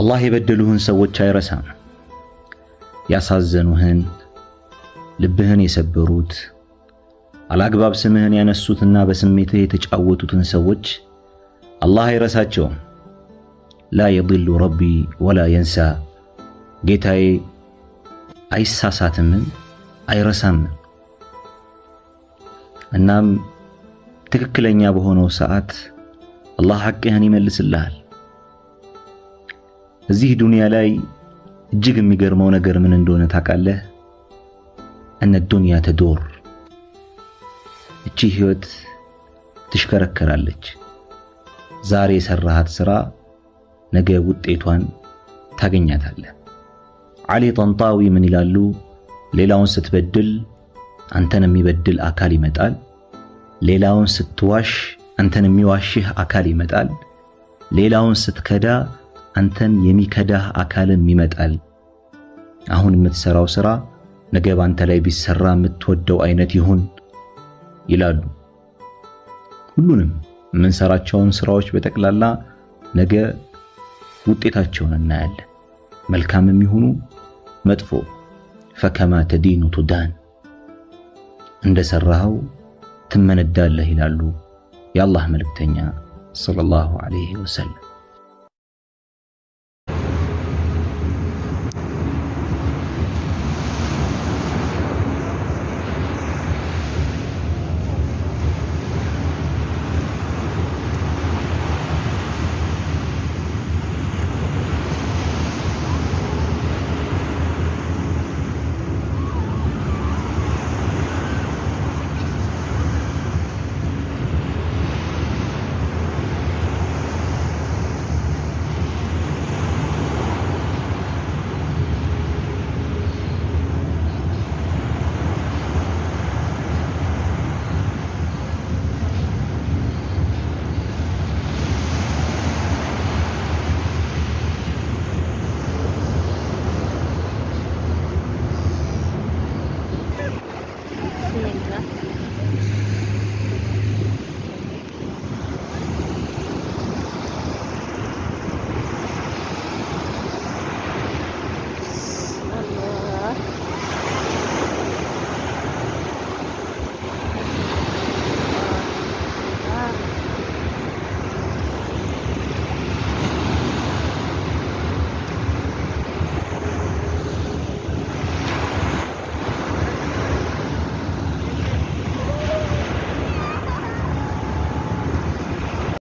አላህ የበደሉህን ሰዎች አይረሳም። ያሳዘኑህን፣ ልብህን የሰበሩት፣ አላግባብ ስምህን ያነሱትና በስሜትህ የተጫወቱትን ሰዎች አላህ አይረሳቸውም። ላ የድሉ ረቢ ወላ የንሳ፣ ጌታዬ አይሳሳትም አይረሳም። እናም ትክክለኛ በሆነው ሰዓት አላህ ሐቅህን ይመልስልሃል። እዚህ ዱንያ ላይ እጅግ የሚገርመው ነገር ምን እንደሆነ ታውቃለህ? እነ ዱንያ ተዶር፣ እቺ ህይወት ትሽከረከራለች። ዛሬ የሰራሃት ስራ ነገ ውጤቷን ታገኛታለህ። ዓሊ ጠንጣዊ ምን ይላሉ? ሌላውን ስትበድል አንተን የሚበድል አካል ይመጣል። ሌላውን ስትዋሽ አንተን የሚዋሽህ አካል ይመጣል። ሌላውን ስትከዳ አንተን የሚከዳህ አካልም ይመጣል። አሁን የምትሰራው ስራ ነገ ባንተ ላይ ቢሰራ የምትወደው አይነት ይሁን ይላሉ። ሁሉንም የምንሰራቸውን ስራዎች በጠቅላላ ነገ ውጤታቸውን እናያለን። መልካምም ይሁኑ መጥፎ። ፈከማ ተዲኑ ቱዳን፣ እንደሰራኸው ትመነዳለህ ይላሉ የአላህ መልእክተኛ ሰለላሁ ዐለይሂ ወሰለም።